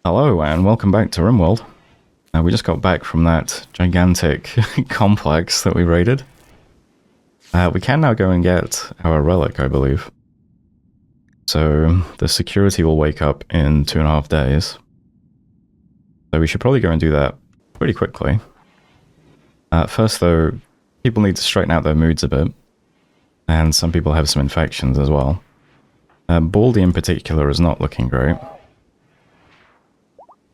Hello and welcome back to RimWorld. We just got back from that gigantic complex that we raided. We can now go and get our relic, I believe. So the security will wake up in 2.5 days. So we should probably go and do that pretty quickly. First though, people need to straighten out their moods a bit. And some people have some infections as well. Baldy in particular is not looking great.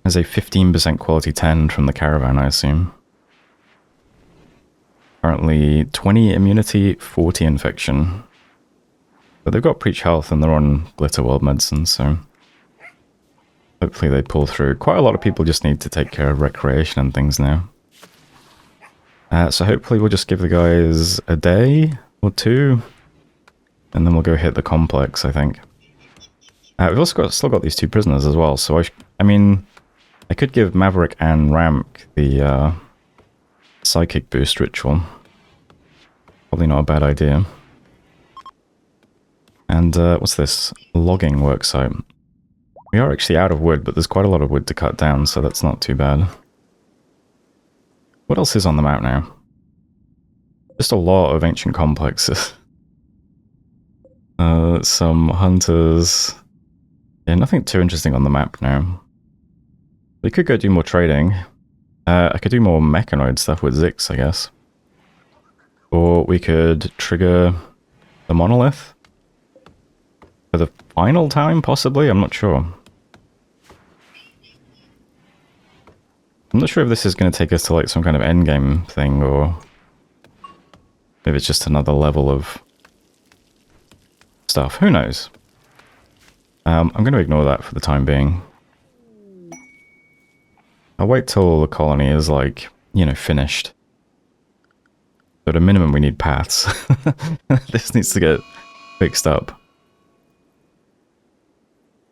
Has a 15% quality 10 from the caravan, I assume. Currently 20 immunity, 40 infection. But they've got preach health and they're on glitter world medicine, so hopefully they pull through. Quite a lot of people just need to take care of recreation and things now. So hopefully we'll just give the guys a day or two, and then we'll go hit the complex, I think. We've also still got these two prisoners as well, so I mean, I could give Maverick and Ramk the psychic boost ritual. Probably not a bad idea. And what's this? Logging worksite. We are actually out of wood, but there's quite a lot of wood to cut down, so that's not too bad. What else is on the map now? Just a lot of ancient complexes. Some hunters. Yeah, nothing too interesting on the map now. We could go do more trading. I could do more mechanoid stuff with Zix, I guess. Or we could trigger the monolith. For the final time, possibly? I'm not sure. I'm not sure if this is going to take us to like some kind of endgame thing, or if it's just another level of stuff. Who knows? I'm going to ignore that for the time being. I'll wait till the colony is like, you know, finished. But at a minimum we need paths. This needs to get fixed up.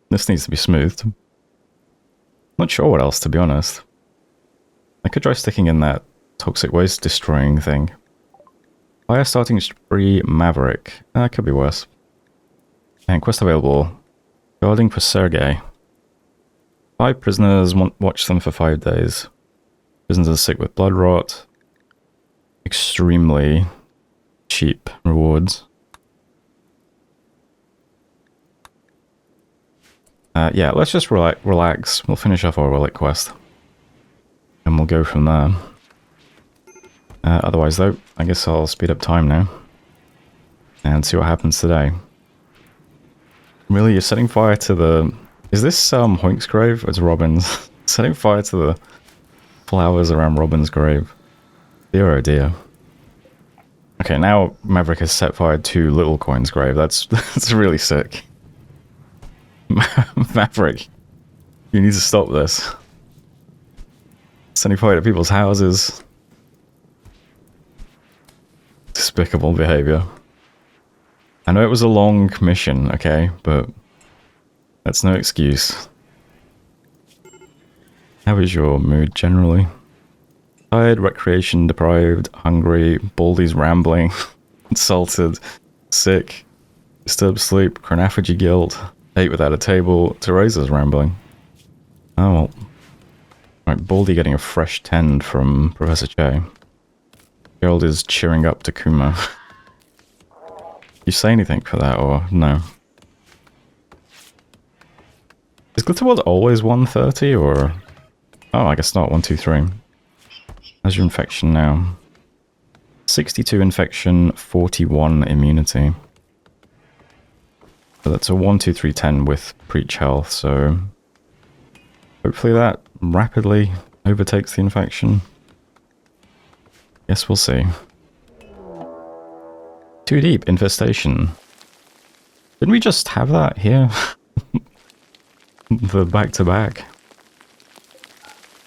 This needs to be smoothed. Not sure what else, to be honest. I could try sticking in that toxic waste destroying thing. Fire starting spree Maverick. That could be worse. And quest available. Guarding for Sergei. 5 prisoners, watch them for 5 days. Prisoners are sick with blood rot. Extremely cheap rewards. Yeah, let's just relax. We'll finish off our relic quest. And we'll go from there. Otherwise though, I guess I'll speed up time now. And see what happens today. Really, you're setting fire to the... Is this Hoink's grave? It's Robin's. Setting fire to the flowers around Robin's grave. Dear oh dear. Okay, now Maverick has set fire to Little Coin's grave. That's really sick. Maverick, you need to stop this. Setting fire to people's houses. Despicable behavior. I know it was a long mission, okay, but that's no excuse. How is your mood generally? Tired, recreation deprived, hungry, Baldy's rambling, insulted, sick, disturbed sleep, chronophagy guilt, ate without a table, Teresa's rambling. Oh well. Right, Baldy getting a fresh 10 from Professor Che. Gerald is cheering up Takuma. You say anything for that, or no? Is Glitterworld always 130, or... Oh, I guess not, 123. How's your infection now? 62 infection, 41 immunity. So that's a 1, 2, 3, 10 with preach health, so... Hopefully that rapidly overtakes the infection. Guess we'll see. Too deep, infestation. Didn't we just have that here? The back-to-back.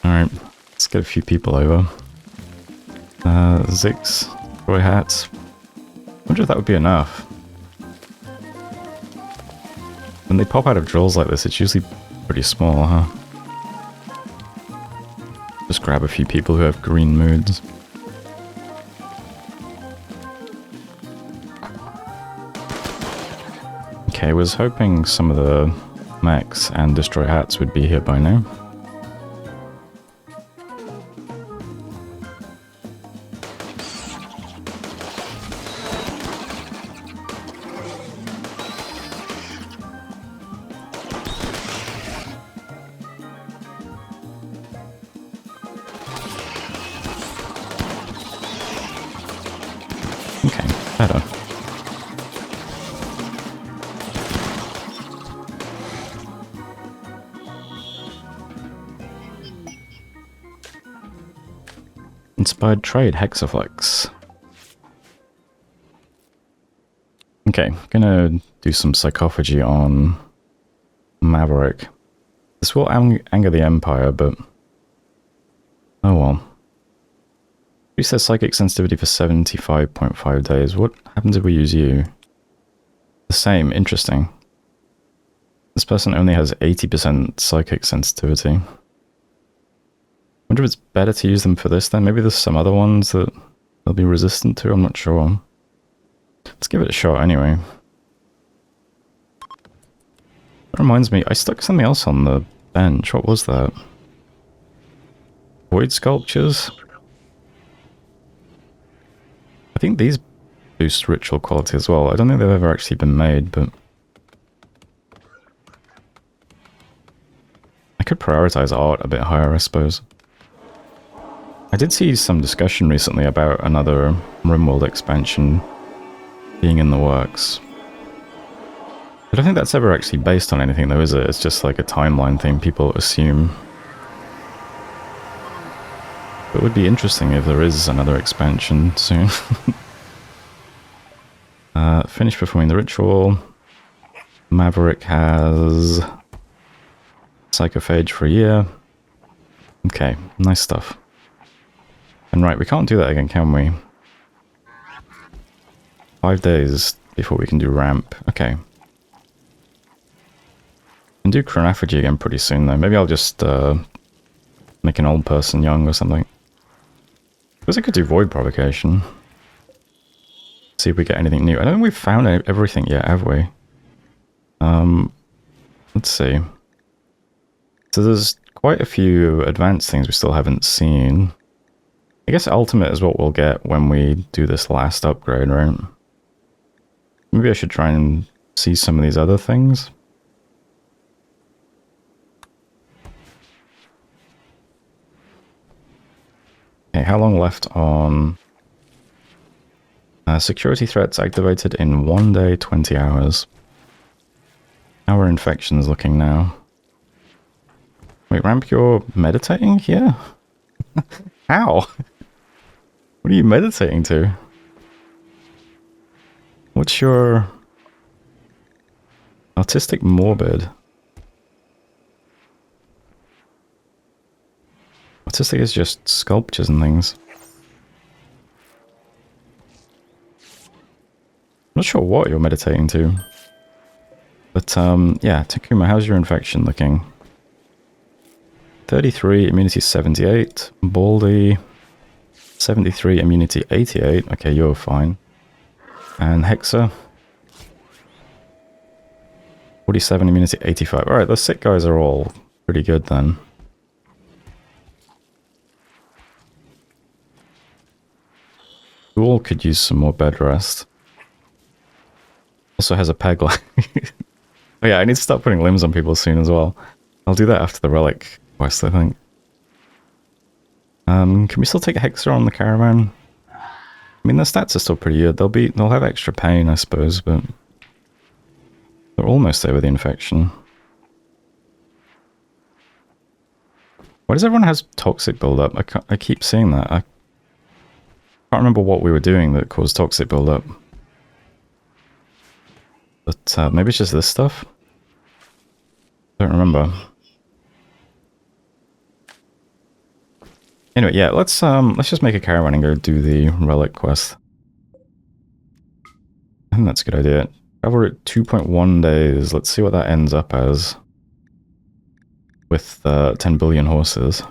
Alright, let's get a few people over. Zix, Roy hats. Wonder if that would be enough. When they pop out of drills like this, it's usually pretty small, huh? Just grab a few people who have green moods. Okay, I was hoping some of the mechs and destroy hats would be here by now. better. Inspired trade, Hexaflex. Okay, gonna do some psychophagy on Maverick. This will anger the Empire, but... oh well. You said psychic sensitivity for 75.5 days. What happens if we use you? The same, interesting. This person only has 80% psychic sensitivity. Wonder if it's better to use them for this then? Maybe there's some other ones that they'll be resistant to, I'm not sure. Let's give it a shot anyway. That reminds me, I stuck something else on the bench. What was that? Void sculptures? I think these boost ritual quality as well. I don't think they've ever actually been made, but... I could prioritize art a bit higher, I suppose. I did see some discussion recently about another RimWorld expansion being in the works. I don't think that's ever actually based on anything though, is it? It's just like a timeline thing people assume. It would be interesting if there is another expansion soon. Finish performing the ritual. Maverick has psychophage for a year. Okay, nice stuff. And right, we can't do that again, can we? 5 days before we can do ramp. Okay. And do chronophagy again pretty soon though. Maybe I'll just make an old person young or something. Because I could do void provocation. See if we get anything new. I don't think we've found everything yet, have we? Let's see. So there's quite a few advanced things we still haven't seen. I guess ultimate is what we'll get when we do this last upgrade, right? Maybe I should try and see some of these other things. Okay, how long left on... security threats activated in 1 day, 20 hours. How are infections looking now? Wait, Ramp, you're meditating here? How? What are you meditating to? What's your... Artistic morbid? Artistic is just sculptures and things. I'm not sure what you're meditating to. But, yeah, Takuma, how's your infection looking? 33, immunity 78. Baldy, 73, immunity 88. Okay, you're fine. And Hexa, 47, immunity 85. Alright, the sick guys are all pretty good then. Ghoul could use some more bed rest. Also has a peg leg. Oh yeah, I need to start putting limbs on people soon as well. I'll do that after the relic quest, I think. Can we still take a Hexer on the caravan? I mean, their stats are still pretty good. They'll have extra pain, I suppose, but they're almost there with the infection. Why does everyone have toxic buildup? I keep seeing that. I can't remember what we were doing that caused toxic buildup. But maybe it's just this stuff? I don't remember. Anyway, yeah, let's just make a caravan and go do the relic quest. I think that's a good idea. Cover it 2.1 days. Let's see what that ends up as. With 10 billion horses.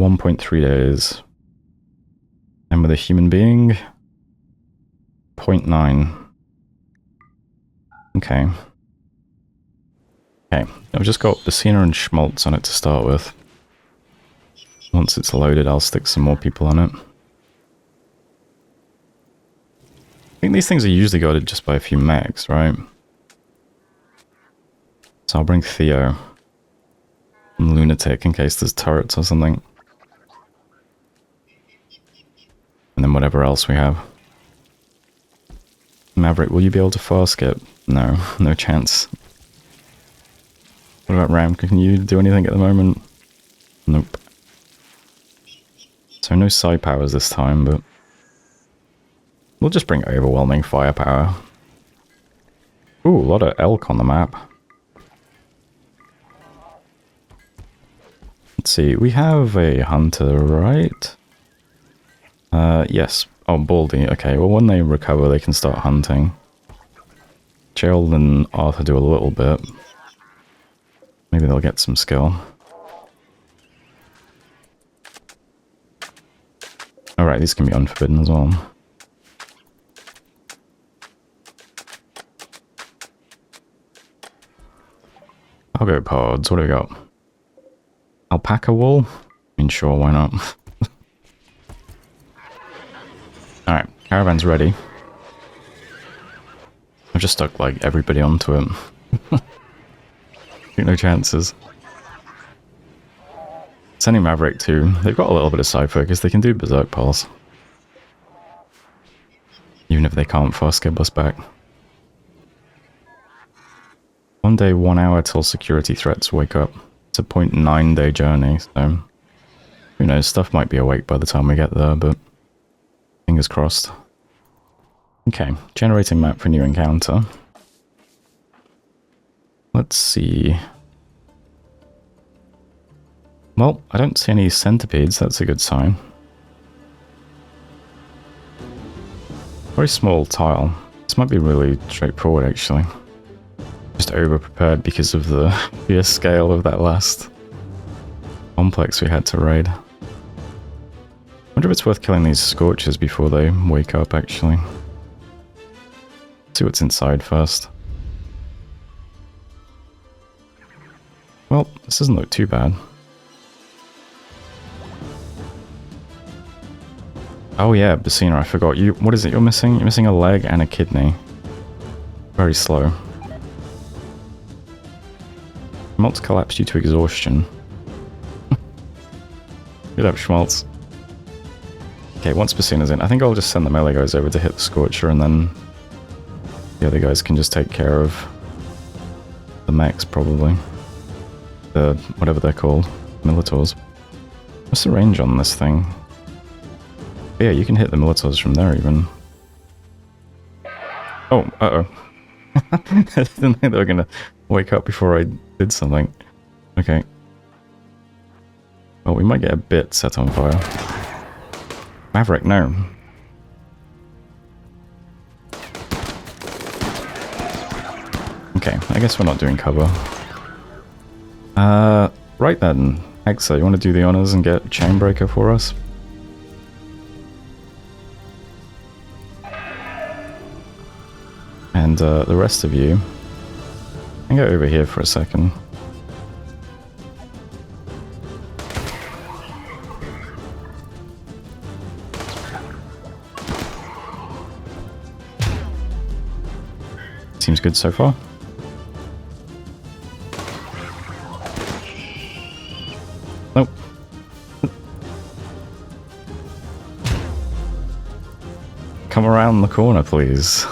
1.3 days. And with a human being, 0.9. Okay. Okay, I've just got Basina and Schmaltz on it to start with. Once it's loaded, I'll stick some more people on it. I think these things are usually guarded just by a few mechs, right? So I'll bring Theo. And Lunatic in case there's turrets or something. And then whatever else we have. Maverick, will you be able to fast skip? No, no chance. What about Ram? Can you do anything at the moment? Nope. So no side powers this time, but we'll just bring overwhelming firepower. Ooh, a lot of elk on the map. Let's see, we have a hunter, right? Yes. Oh, Baldy. Okay, well when they recover they can start hunting. Gerald and Arthur do a little bit. Maybe they'll get some skill. Alright, these can be unforbidden as well. I'll go pods. What do we got? Alpaca wool? I mean, sure, why not? Alright, caravan's ready. I've just stuck, like, everybody onto it. No chances. Sending Maverick too. They've got a little bit of side focus. They can do Berserk Pulse. Even if they can't fast skip us back. 1 day, 1 hour till security threats wake up. It's a 0.9 day journey, so... Who knows, stuff might be awake by the time we get there, but... Fingers crossed. Okay, generating map for new encounter. Let's see... Well, I don't see any centipedes, that's a good sign. Very small tile. This might be really straightforward, actually. Just over-prepared because of the sheer scale of that last complex we had to raid. Wonder if it's worth killing these scorchers before they wake up, actually. See what's inside first. Well, this doesn't look too bad. Oh yeah, Basina, I forgot. You. What is it you're missing? You're missing a leg and a kidney. Very slow. Schmaltz collapsed due to exhaustion. Good up, Schmaltz. Okay, once Basina's in, I think I'll just send the melee guys over to hit the Scorcher, and then the other guys can just take care of the mechs, probably. The, whatever they're called. Militors. What's the range on this thing? Yeah, you can hit the Militors from there, even. Oh, uh-oh. I didn't think they were gonna wake up before I did something. Okay. Well, we might get a bit set on fire. Maverick, no. Okay, I guess we're not doing cover. Right then. Hexa, you want to do the honors and get Chainbreaker for us? And the rest of you, can go over here for a second. Seems good so far. Nope. Come around the corner, please.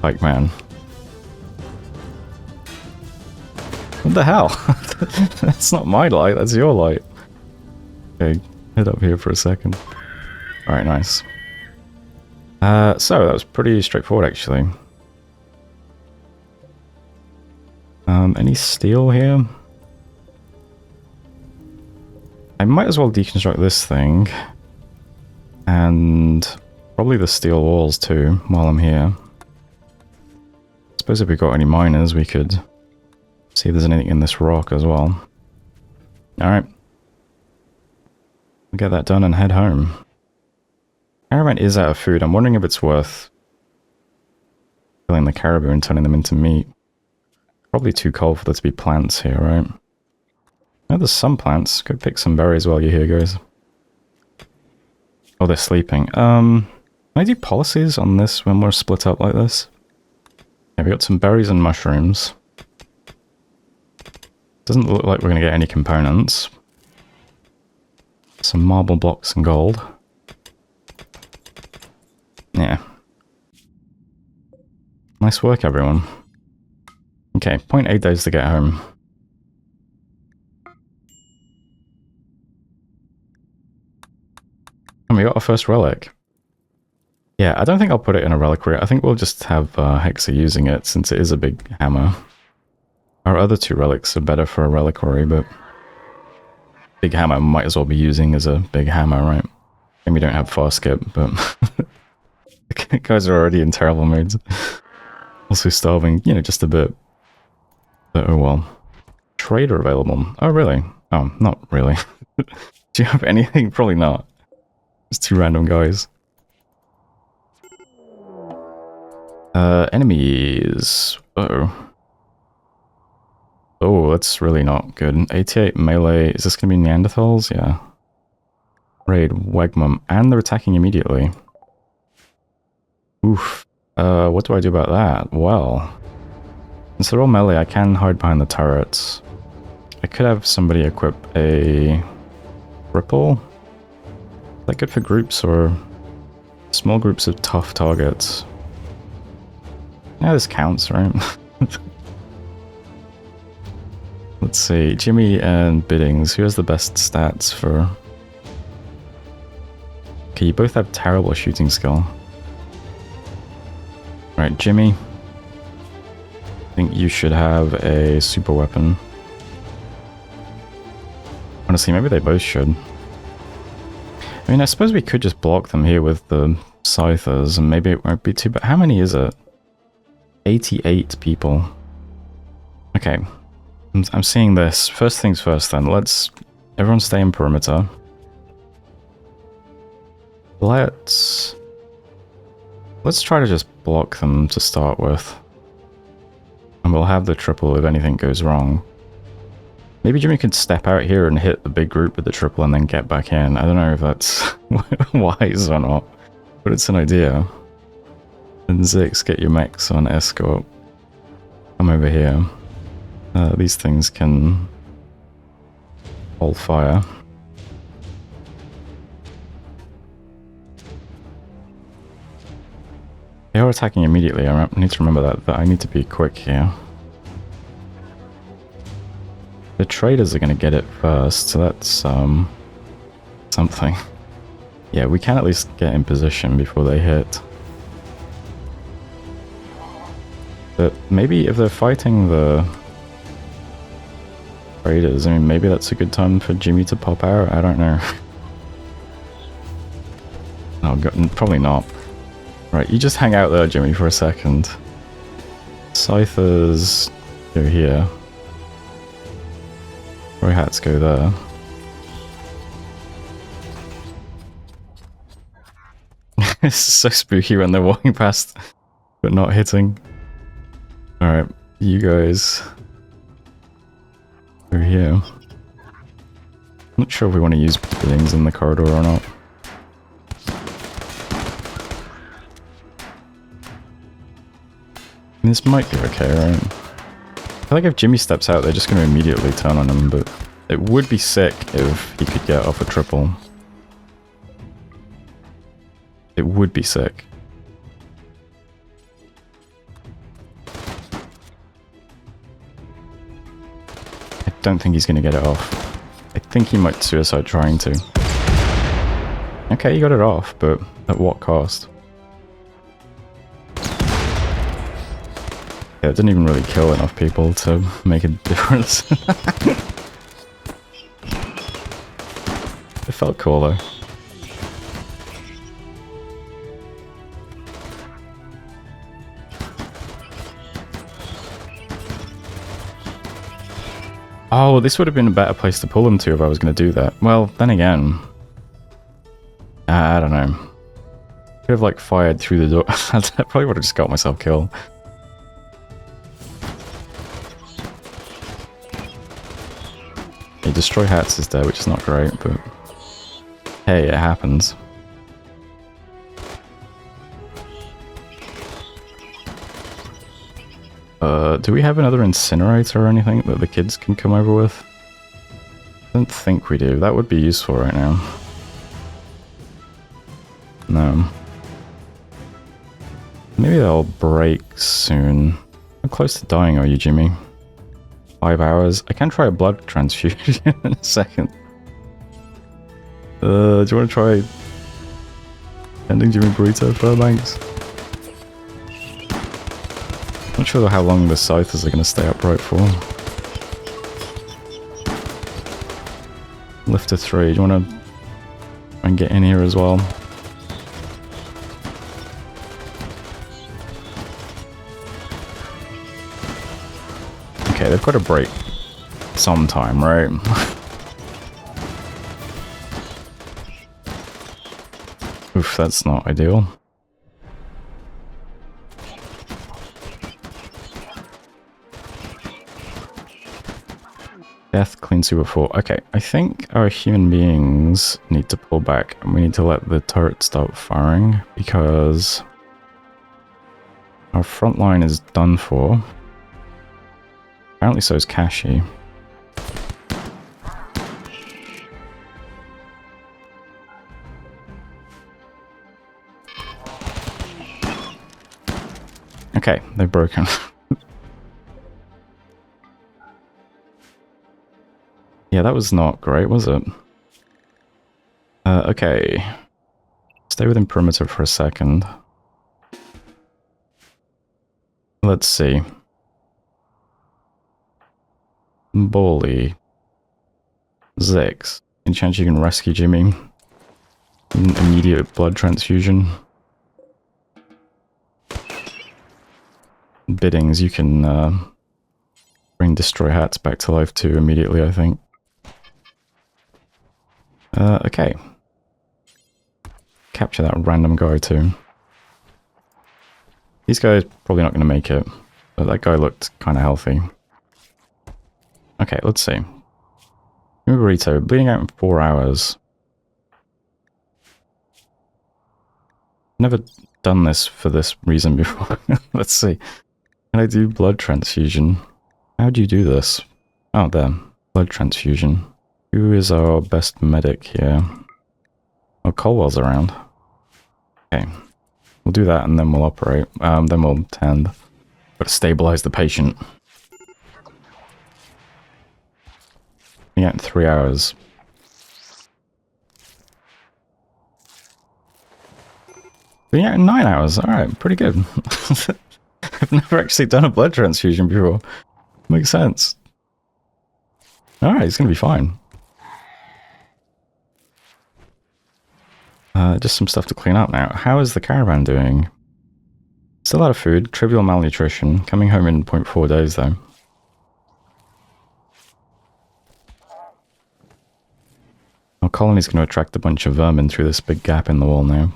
Pike man. What the hell? That's not my light, that's your light. Okay, head up here for a second. Alright, nice. So, that was pretty straightforward, actually. Any steel here? I might as well deconstruct this thing. And probably the steel walls too, while I'm here. Suppose if we got any miners, we could see if there's anything in this rock as well. Alright. We'll get that done and head home. Caravan is out of food. I'm wondering if it's worth killing the caribou and turning them into meat. Probably too cold for there to be plants here, right? Oh, there's some plants. Go pick some berries while you're here, guys. Oh, they're sleeping. Can I do policies on this when we're split up like this? Yeah, we got some berries and mushrooms. Doesn't look like we're going to get any components. Some marble blocks and gold. Yeah. Nice work, everyone. Okay, 0.8 days to get home. And we got our first relic. Yeah, I don't think I'll put it in a reliquary. I think we'll just have Hexa using it, since it is a big hammer. Our other two relics are better for a reliquary, but big hammer might as well be using as a big hammer, right? And we don't have fast skip, but the guys are already in terrible moods. Also starving, you know, just a bit. But oh well. Trader available. Oh, really? Oh, not really. Do you have anything? Probably not. Just two random guys. Enemies. Uh-oh. Oh, that's really not good. 88 melee. Is this going to be Neanderthals? Yeah. Raid, Wegmum. And they're attacking immediately. Oof. What do I do about that? Well, since they're all melee, I can hide behind the turrets. I could have somebody equip a ripple. Is that good for groups or small groups of tough targets? Yeah, this counts, right? Let's see, Jimmy and Biddings, who has the best stats for... Okay, you both have terrible shooting skill. Right, Jimmy. I think you should have a super weapon. Honestly, maybe they both should. I mean, I suppose we could just block them here with the scythers, and maybe it won't be too bad. How many is it? 88 people. Okay. I'm seeing this. First things first then. Let's... Everyone stay in perimeter. Let's try to just block them to start with. And we'll have the triple if anything goes wrong. Maybe Jimmy could step out here and hit the big group with the triple and then get back in. I don't know if that's wise or not, but it's an idea. And Zix, get your mechs on escort. Come over here. These things can hold fire. They are attacking immediately. I need to remember that I need to be quick here. The traders are going to get it first, so that's something. Yeah, we can at least get in position before they hit. But maybe if they're fighting the traders, I mean, maybe that's a good time for Jimmy to pop out. I don't know. No, probably not. Right, you just hang out there, Jimmy, for a second. Scythers go here. Roy hats go there. It's so spooky when they're walking past, but not hitting. Alright, you guys over here. I'm not sure if we want to use things in the corridor or not. This might be okay, right? I feel like if Jimmy steps out, they're just going to immediately turn on him, but it would be sick if he could get off a triple. It would be sick. I don't think he's going to get it off. I think he might suicide trying to. Okay, you got it off, but at what cost? Yeah, it didn't even really kill enough people to make a difference. It felt cool though. Oh, this would have been a better place to pull them to if I was going to do that. Well, then again... I don't know. Could have like fired through the door. I probably would have just got myself killed. Destroy hats is dead, which is not great, but hey, it happens. Do we have another incinerator or anything that the kids can come over with? I don't think we do. That would be useful right now. No. Maybe they'll break soon. How close to dying are you, Jimmy? 5 hours. I can try a blood transfusion in a second. Do you want to try ending Jimmy Burrito for thanks? Not sure how long the scythers are going to stay upright for. Lift to 3. Do you want to try and get in here as well? Okay, they've got to break sometime, right? Oof, that's not ideal. Death, clean super 4. Okay, I think our human beings need to pull back and we need to let the turret start firing because our front line is done for. Apparently so is Kashi. Okay, they've broken. Yeah, that was not great, was it? Okay. Stay within perimeter for a second. Let's see. Bully. Zix. Any chance you can rescue Jimmy? Immediate blood transfusion. Biddings, you can bring Destroy Hats back to life too immediately, I think. Okay. Capture that random guy too. These guys probably not going to make it, but that guy looked kind of healthy. Okay, let's see. Burrito, bleeding out in 4 hours. Never done this for this reason before. Let's see. Can I do blood transfusion? How do you do this? Oh, there. Blood transfusion. Who is our best medic here? Oh, Colwell's around. Okay. We'll do that and then we'll operate. Then we'll tend. Gotta stabilize the patient. Yeah, in 3 hours. Yeah, in 9 hours. Alright, pretty good. I've never actually done a blood transfusion before. Makes sense. Alright, he's gonna be fine. Just some stuff to clean up now. How is the caravan doing? Still out of food, trivial malnutrition. Coming home in 0.4 days though. Our colony's going to attract a bunch of vermin through this big gap in the wall now.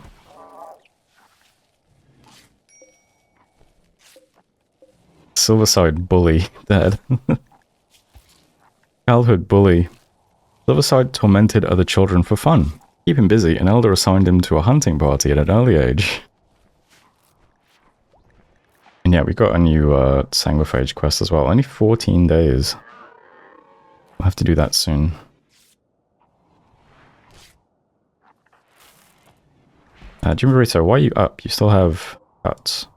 Silverside bully dead. Childhood bully. Silverside tormented other children for fun. Keep him busy, an elder assigned him to a hunting party at an early age. And yeah, we got a new Sanguiphage quest as well. Only 14 days. We'll have to do that soon. Jimmy Burrito, why are you up? You still have cuts.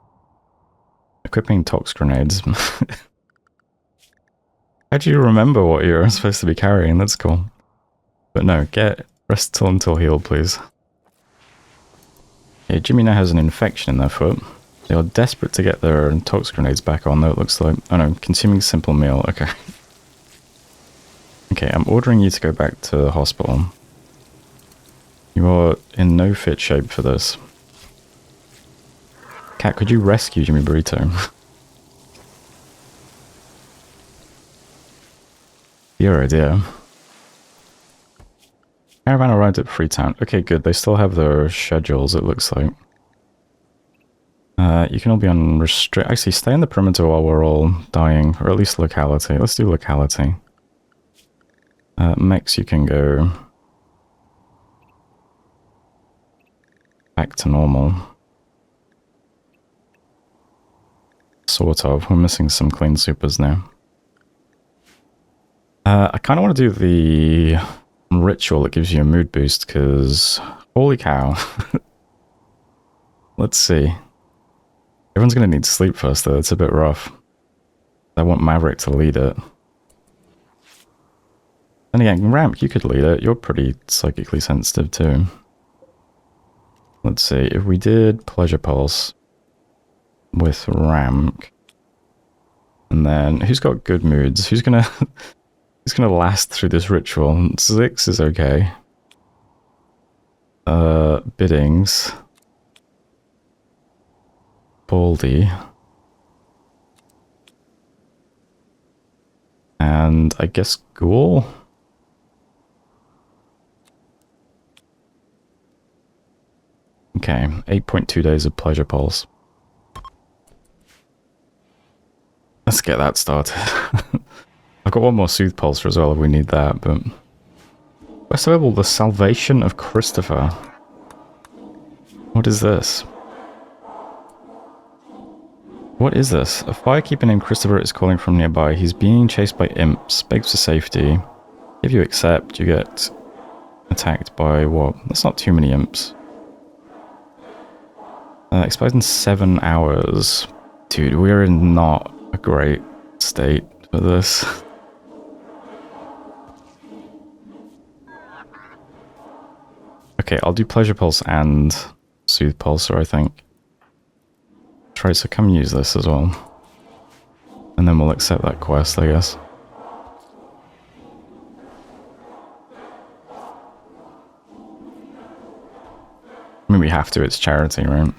Equipping tox grenades. How do you remember what you're supposed to be carrying? That's cool. But no, rest till until healed, please. Yeah, Jimmy now has an infection in their foot. They are desperate to get their tox grenades back on, though it looks like. Oh no, consuming simple meal. Okay. Okay, I'm ordering you to go back to the hospital. You are in no fit shape for this. Cat, could you rescue Jimmy Burrito? Dear oh dear. Caravan arrived at Freetown. Okay, good. They still have their schedules, it looks like. You can all be on restrict. Actually, stay in the perimeter while we're all dying, or at least locality. Let's do locality. Mex, you can go back to normal. Sort of. We're missing some clean supers now. I kind of want to do the ritual that gives you a mood boost, because holy cow. Let's see. Everyone's going to need to sleep first, though. It's a bit rough. I want Maverick to lead it. And again, Ramp, you could lead it. You're pretty psychically sensitive, too. Let's see. If we did Pleasure Pulse with Ramp, and then who's got good moods? Who's gonna who's gonna last through this ritual? Zix is okay. Biddings. Baldy. And I guess Ghoul? Okay, 8.2 days of Pleasure Pulse. Let's get that started. I've got one more Soothe Pulsar as well if we need that, but... Quest available, the Salvation of Christopher. What is this? What is this? A firekeeper named Christopher is calling from nearby. He's being chased by imps. Begs for safety. If you accept, you get attacked by what? That's not too many imps. Expires in 7 hours. Dude, we're in not a great state for this. Okay, I'll do Pleasure Pulse and Soothe Pulsar, I think. Try to come use this as well. And then we'll accept that quest, I guess. I mean, we have to, it's charity, right?